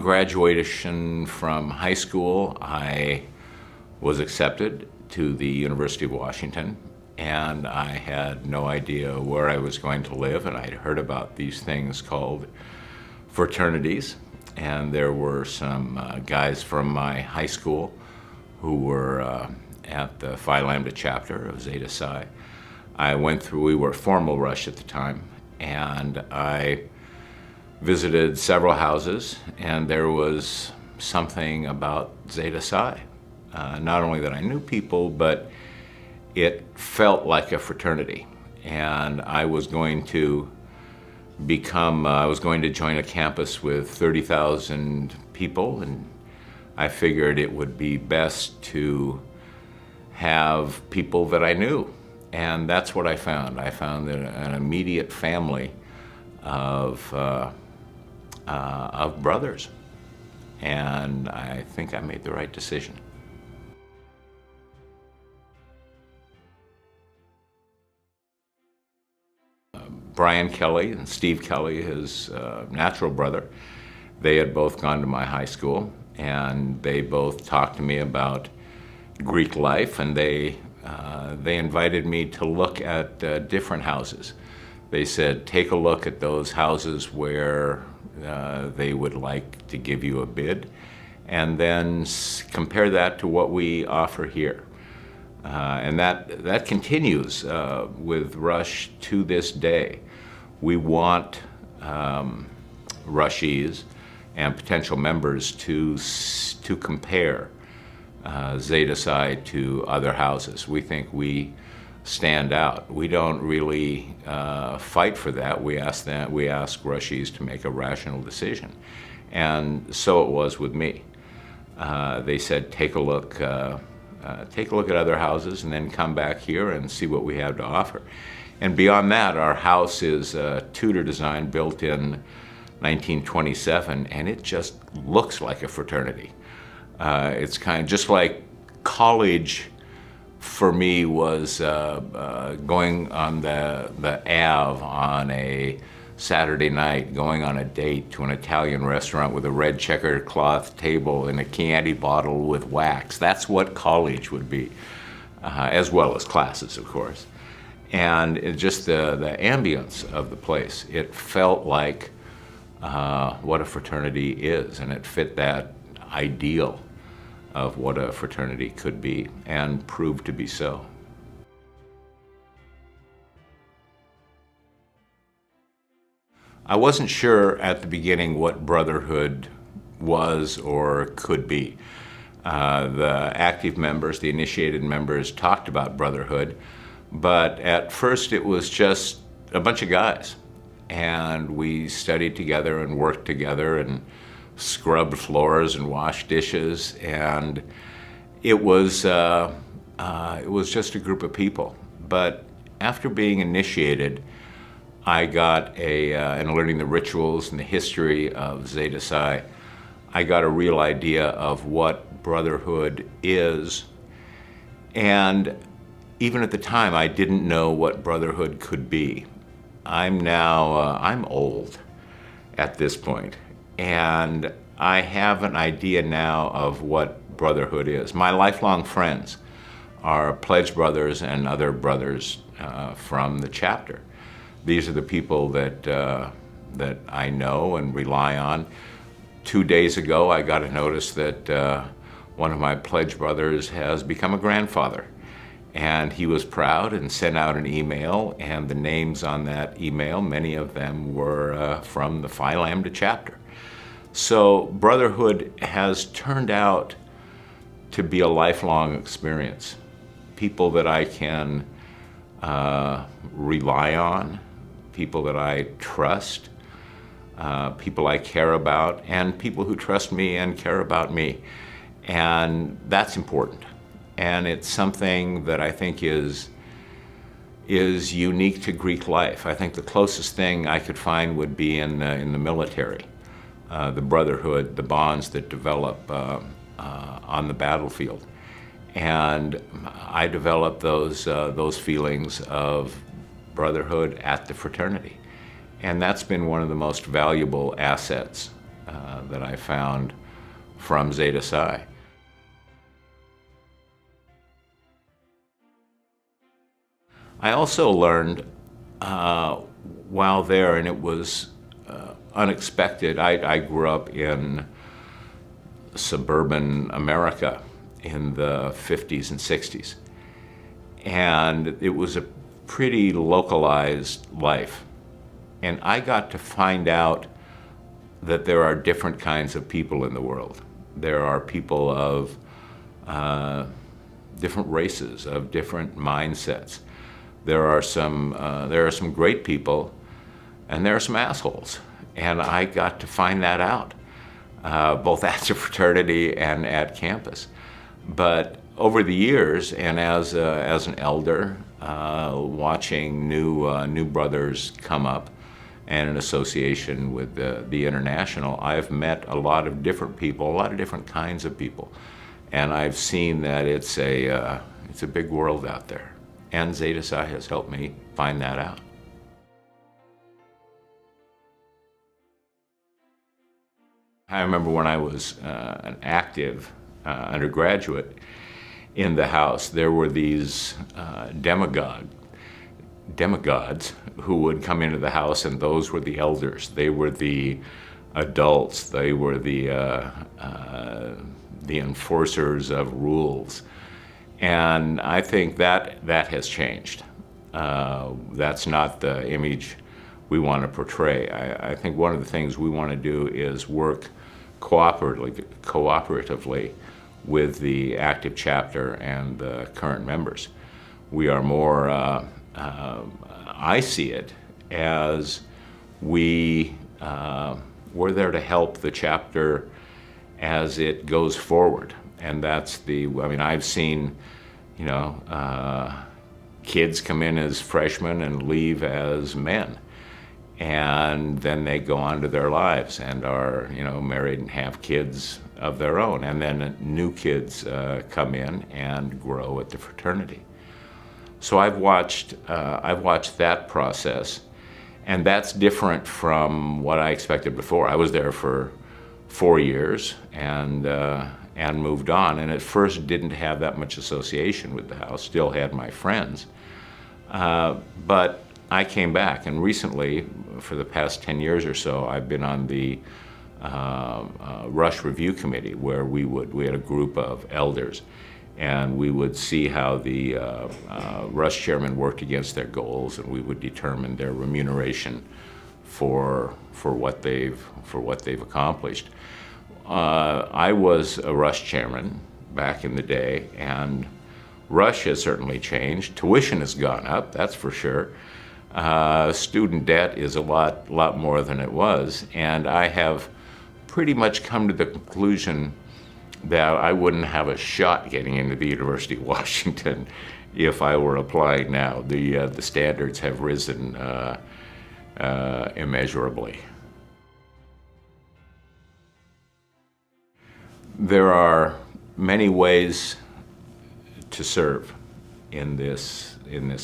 graduation from high school, I was accepted to the University of Washington, and I had no idea where I was going to live, and I'd heard about these things called fraternities, and there were some guys from my high school who were at the Phi Lambda chapter of Zeta Psi. We were formal rush at the time, and I visited several houses, and there was something about Zeta Psi. Not only that I knew people, but it felt like a fraternity. And I was going to join a campus with 30,000 people, and I figured it would be best to have people that I knew. And that's what I found. I found an immediate family of brothers. And I think I made the right decision. Brian Kelly and Steve Kelly, his natural brother, they had both gone to my high school, and they both talked to me about Greek life, and they invited me to look at different houses. They said, take a look at those houses where they would like to give you a bid, and then compare that to what we offer here. And that continues with Rush to this day. We want Rushies and potential members to compare Zeta Psi to other houses. We think we stand out. We don't really fight for that. We ask Rushies to make a rational decision. And so it was with me. They said, take a look at other houses and then come back here and see what we have to offer. And beyond that, our house is a Tudor design built in 1927, and it just looks like a fraternity. It's kind of just like college for me was going on the Ave on a Saturday night, going on a date to an Italian restaurant with a red checkered cloth table and a candy bottle with wax. That's what college would be, as well as classes, of course. And just the ambience of the place, it felt like what a fraternity is, and it fit that ideal of what a fraternity could be, and proved to be so. I wasn't sure at the beginning what brotherhood was or could be. The active members, the initiated members, talked about brotherhood, but at first it was just a bunch of guys. And we studied together and worked together and scrubbed floors and washed dishes, and it was just a group of people. But after being initiated, I got and learning the rituals and the history of Zeta Psi, I got a real idea of what brotherhood is. And even at the time, I didn't know what brotherhood could be. I'm old at this point, and I have an idea now of what brotherhood is. My lifelong friends are pledge brothers and other brothers from the chapter. These are the people that I know and rely on. 2 days ago, I got a notice that one of my pledge brothers has become a grandfather. And he was proud and sent out an email, and the names on that email, many of them were from the Phi Lambda chapter. So brotherhood has turned out to be a lifelong experience. People that I can rely on, people that I trust, people I care about, and people who trust me and care about me. And that's important. And it's something that I think is unique to Greek life. I think the closest thing I could find would be in the military, the brotherhood, the bonds that develop on the battlefield. And I developed those feelings of brotherhood at the fraternity. And that's been one of the most valuable assets that I found from Zeta Psi. I also learned while there, and it was unexpected, I grew up in suburban America in the 50s and 60s. And it was a pretty localized life. And I got to find out that there are different kinds of people in the world. There are people of different races, of different mindsets. There are some great people, and there are some assholes. And I got to find that out, both at the fraternity and at campus. But over the years, and as an elder, watching new brothers come up, and in association with the International, I've met a lot of different people, a lot of different kinds of people, and I've seen that it's a big world out there. And Zeta Psi has helped me find that out. I remember when I was an active undergraduate in the house, there were these demigods who would come into the house, and those were the elders. They were the adults. They were the enforcers of rules. And I think that has changed. That's not the image we want to portray. I think one of the things we want to do is work cooperatively with the active chapter and the current members. We are more, I see it as we're there to help the chapter as it goes forward. And that's I've seen, kids come in as freshmen and leave as men. And then they go on to their lives and are, married and have kids of their own. And then new kids come in and grow at the fraternity. So I've watched that process, and that's different from what I expected before. I was there for 4 years and moved on, and at first didn't have that much association with the house, still had my friends. But I came back, and recently, for the past 10 years or so, I've been on the Rush Review Committee, where we had a group of elders, and we would see how the Rush chairman worked against their goals, and we would determine their remuneration for what they've accomplished. I was a Rush chairman back in the day, and Rush has certainly changed. Tuition has gone up, that's for sure. Student debt is a lot more than it was, and I have pretty much come to the conclusion that I wouldn't have a shot getting into the University of Washington if I were applying now. The standards have risen immeasurably. There are many ways to serve in this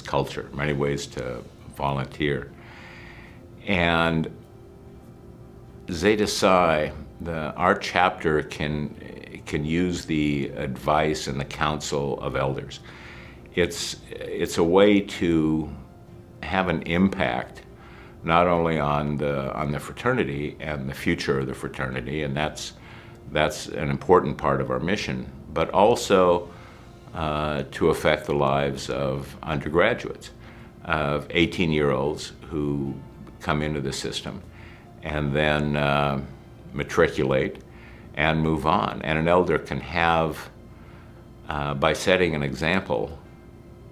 culture, many ways to volunteer. And Zeta Psi, our chapter can use the advice and the counsel of elders. It's a way to have an impact not only on the fraternity and the future of the fraternity, and that's an important part of our mission, but also to affect the lives of undergraduates, of 18-year-olds who come into the system and then matriculate and move on. And an elder can have, by setting an example,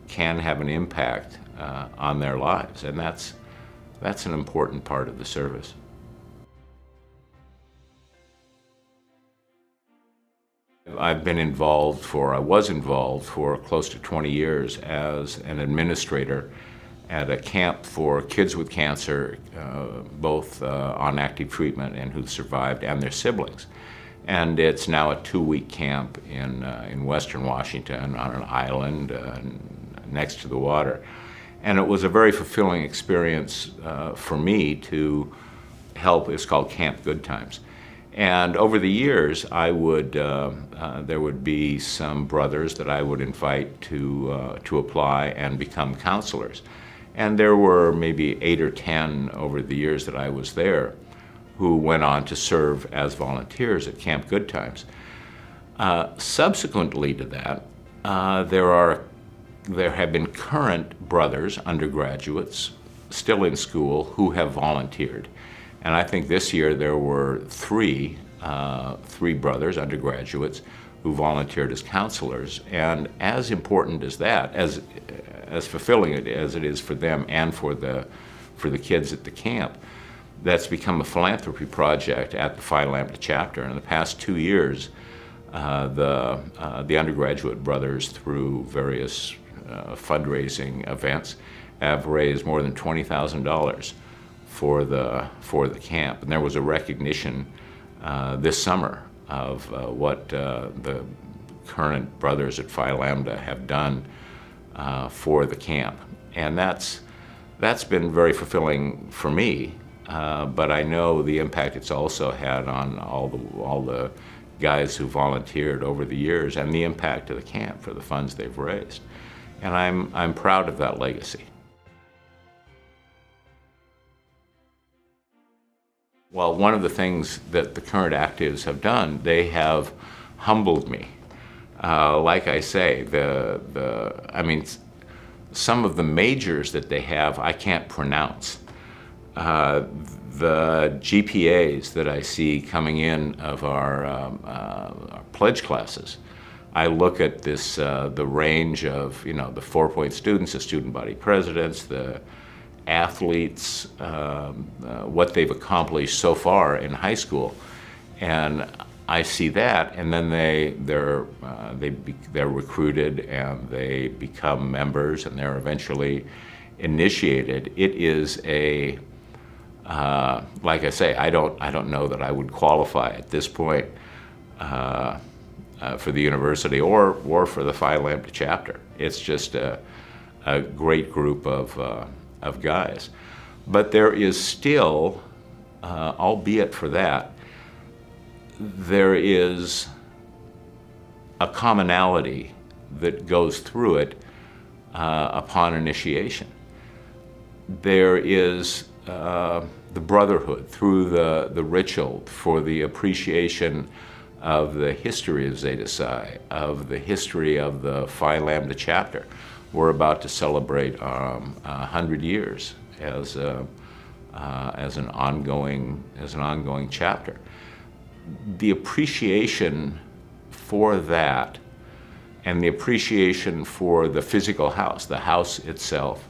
can have an impact on their lives, and that's an important part of the service. I was involved for close to 20 years as an administrator at a camp for kids with cancer, both on active treatment and who survived, and their siblings. And it's now a 2-week camp in Western Washington on an island next to the water. And it was a very fulfilling experience for me to help. It's called Camp Good Times. And over the years, there would be some brothers that I would invite to apply and become counselors. And there were maybe 8 or 10 over the years that I was there who went on to serve as volunteers at Camp Good Times. Subsequently to that, there have been current brothers, undergraduates, still in school, who have volunteered. And I think this year there were three brothers, undergraduates, who volunteered as counselors. And as important as that, as fulfilling as it is for them and for the kids at the camp, that's become a philanthropy project at the Phi Lambda chapter. In the past 2 years, the undergraduate brothers, through various fundraising events, have raised more than $20,000 for the camp. And there was a recognition this summer of what the current brothers at Phi Lambda have done for the camp. And that's been very fulfilling for me, but I know the impact it's also had on all the guys who volunteered over the years, and the impact of the camp for the funds they've raised. And I'm proud of that legacy. Well, one of the things that the current actives have done, they have humbled me. Like I say, some of the majors that they have, I can't pronounce. The GPAs that I see coming in of our pledge classes, I look at this, the range of, the 4-point students, the student body presidents, the athletes, what they've accomplished so far in high school, and I see that, and then they're recruited and they become members, and they're eventually initiated. It is a like I say, I don't know that I would qualify at this point for the university or for the Phi Lambda chapter. It's just a great group of guys. But there is still, albeit for that, there is a commonality that goes through it upon initiation. There is the brotherhood through the ritual, for the appreciation of the history of Zeta Psi, of the history of the Phi Lambda chapter. We're about to celebrate 100 years as an ongoing chapter. The appreciation for that, and the appreciation for the physical house, the house itself,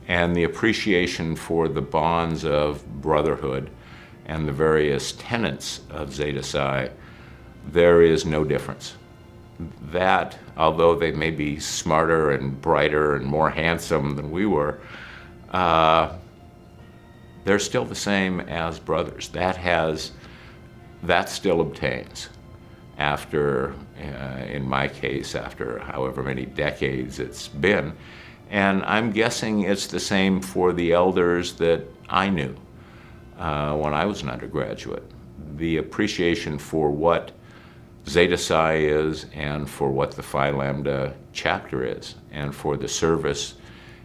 and the appreciation for the bonds of brotherhood and the various tenets of Zeta Psi, there is no difference. That, although they may be smarter and brighter and more handsome than we were, they're still the same as brothers. That still obtains after, in my case, after however many decades it's been. And I'm guessing it's the same for the elders that I knew when I was an undergraduate. The appreciation for what Zeta Psi is, and for what the Phi Lambda chapter is, and for the service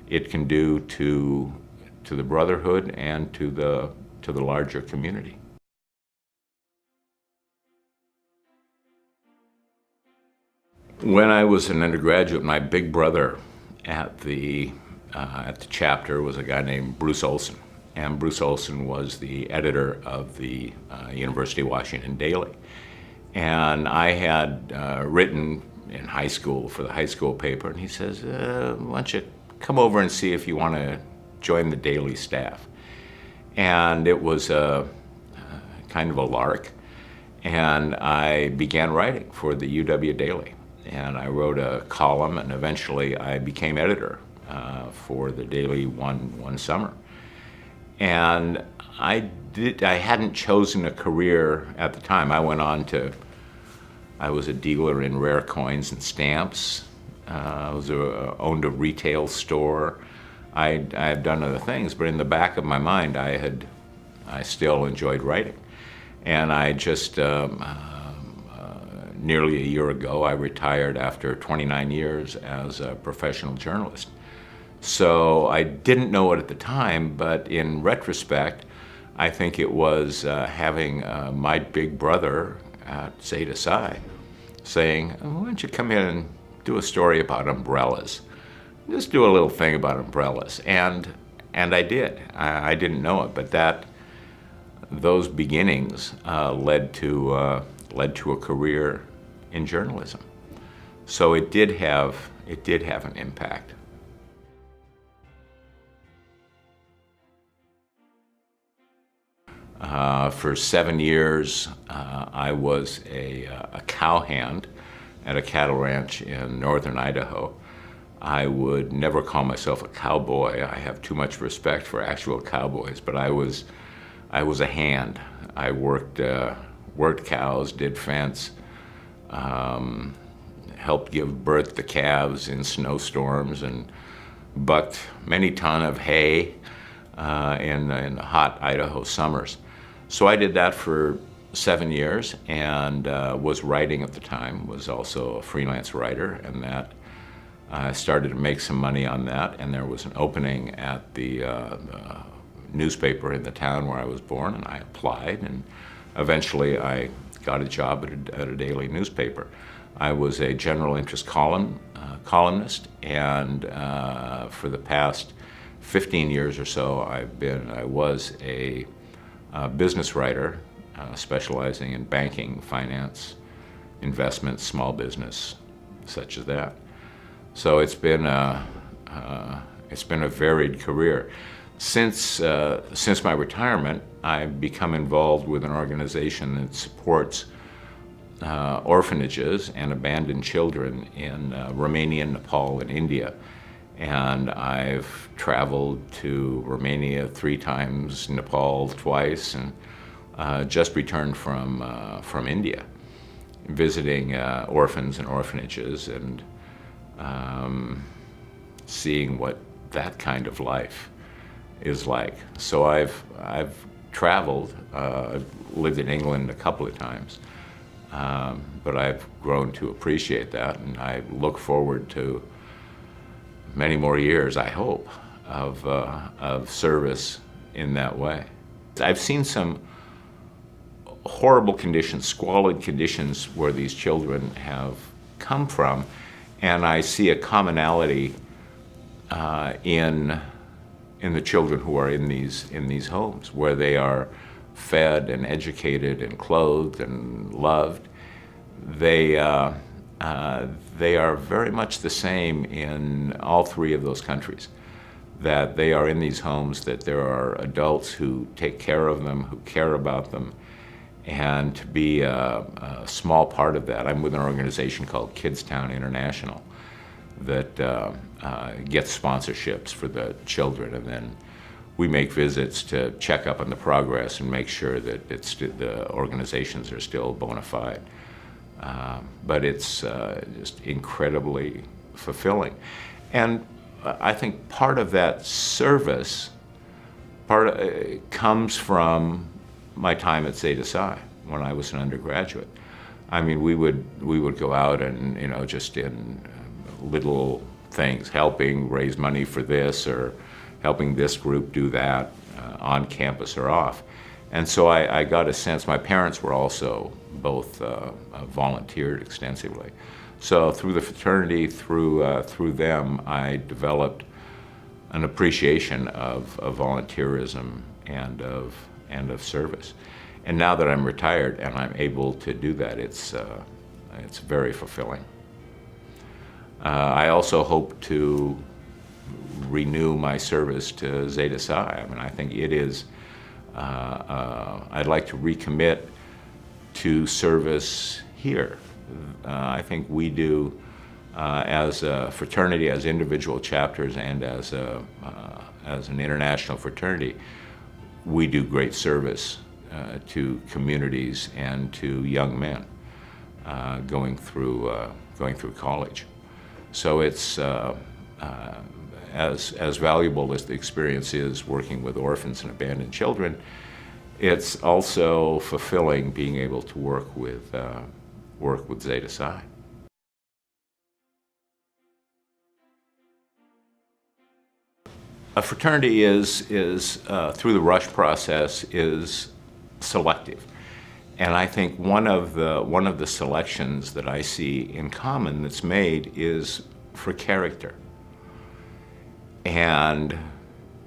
it can do to the brotherhood and to the larger community. When I was an undergraduate, my big brother at the chapter was a guy named Bruce Olson, and Bruce Olson was the editor of the University of Washington Daily. And I had written in high school for the high school paper, and he says, why don't you come over and see if you want to join the Daily staff. And it was kind of a lark, and I began writing for the UW Daily. And I wrote a column, and eventually I became editor for the Daily one summer. And I hadn't chosen a career at the time. I was a dealer in rare coins and stamps. Owned a retail store. I had done other things, but in the back of my mind, I still enjoyed writing. And I just, nearly a year ago, I retired after 29 years as a professional journalist. So I didn't know it at the time, but in retrospect, I think it was having my big brother at Zeta Psi saying, "Oh, why don't you come in and do a story about umbrellas? Just do a little thing about umbrellas." And I did. I didn't know it, but those beginnings led to a career in journalism. So it did have an impact. For 7 years, I was a cowhand at a cattle ranch in northern Idaho. I would never call myself a cowboy. I have too much respect for actual cowboys, but I was a hand. I worked cows, did fence, helped give birth to calves in snowstorms, and bucked many ton of hay in the hot Idaho summers. So I did that for 7 years, and was writing at the time, was also a freelance writer, and that I started to make some money on that, and there was an opening at the newspaper in the town where I was born, and I applied, and eventually I got a job at a daily newspaper. I was a general interest columnist, and for the past 15 years or so, I was a business writer, specializing in banking, finance, investments, small business, such as that. So it's been a varied career. Since my retirement, I've become involved with an organization that supports orphanages and abandoned children in Romania, Nepal, and India. And I've traveled to Romania 3 times, Nepal twice, and just returned from India, visiting orphans and orphanages, and seeing what that kind of life is like. So I've traveled. I've lived in England a couple of times, but I've grown to appreciate that, and I look forward to many more years, I hope, of service in that way. I've seen some horrible conditions, squalid conditions where these children have come from, and I see a commonality in the children who are in these homes, where they are fed and educated and clothed and loved. They are very much the same in all 3 of those countries, that they are in these homes, that there are adults who take care of them, who care about them, and to be a small part of that. I'm with an organization called Kidstown International that gets sponsorships for the children, and then we make visits to check up on the progress and make sure that the organizations are still bona fide. But it's just incredibly fulfilling. And I think part of that service comes from my time at Zeta Psi when I was an undergraduate. I mean, we would go out and, just in little things, helping raise money for this or helping this group do that on campus or off. And so I got a sense. My parents were also both volunteered extensively. So through the fraternity, through them, I developed an appreciation of volunteerism and of service. And now that I'm retired and I'm able to do that, it's very fulfilling. I also hope to renew my service to Zeta Psi. I mean, I think it is. I'd like to recommit to service here. I think we do, as a fraternity, as individual chapters, and as an international fraternity, we do great service to communities and to young men going through college. So it's as valuable as the experience is working with orphans and abandoned children. it's also fulfilling being able to work with Zeta Psi. A fraternity is through the rush process is selective, and I think one of the selections that I see in common that's made is for character, and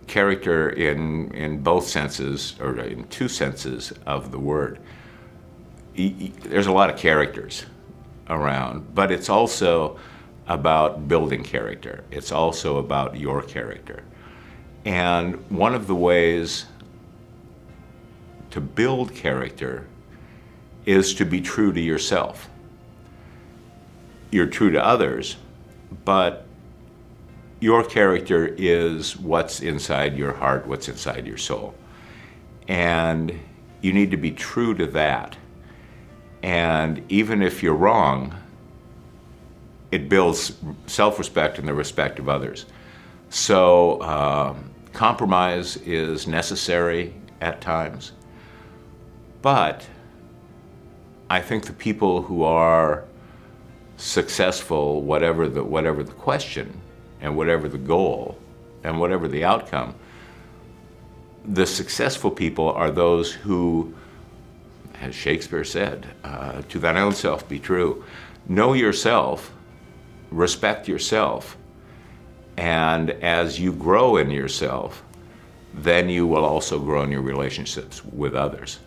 character in both senses, or in two senses of the word. There's a lot of characters around, but it's also about building character. It's also about your character. And one of the ways to build character is to be true to yourself. You're true to others, but your character is what's inside your heart, what's inside your soul. And you need to be true to that. And even if you're wrong, it builds self-respect and the respect of others. So compromise is necessary at times, but I think the people who are successful, whatever the question and whatever the goal and whatever the outcome, the successful people are those who, as Shakespeare said, to thine own self be true. Know yourself, respect yourself, and as you grow in yourself, then you will also grow in your relationships with others.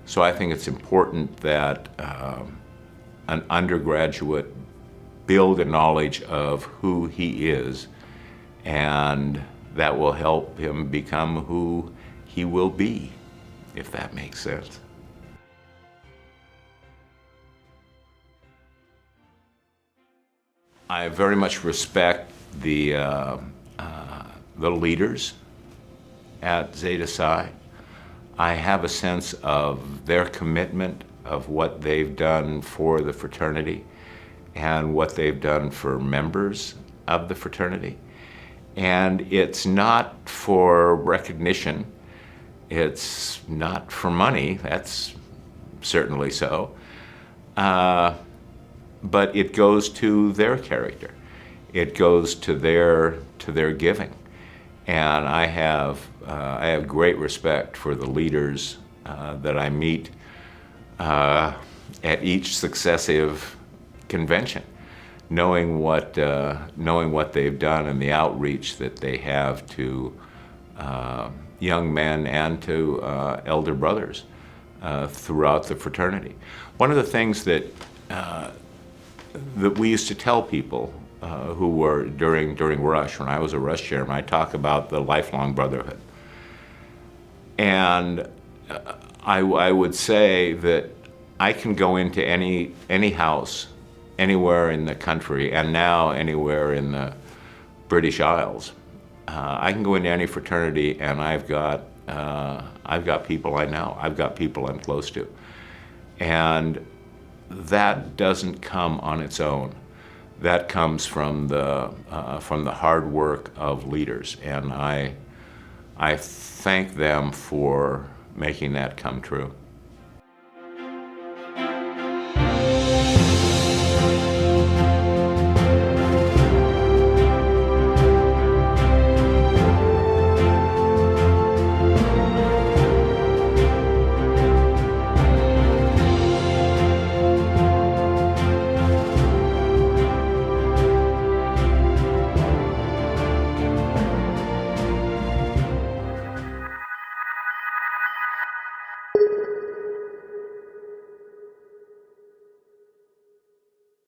So I think it's important that an undergraduate build a knowledge of who he is, and that will help him become who he will be, if that makes sense. I very much respect the leaders at Zeta Psi. I have a sense of their commitment, of what they've done for the fraternity and what they've done for members of the fraternity. And it's not for recognition, it's not for money, that's certainly so, but it goes to their character. It goes to their giving. And I have great respect for the leaders that I meet at each successive convention, knowing what they've done and the outreach that they have to young men and to elder brothers throughout the fraternity. One of the things that we used to tell people who were during Rush, when I was a Rush chairman, I talk about the lifelong brotherhood. And I would say that I can go into any house anywhere in the country, and now anywhere in the British Isles. I can go into any fraternity, and I've got people I know. I've got people I'm close to, and that doesn't come on its own. That comes from the hard work of leaders, and I thank them for making that come true.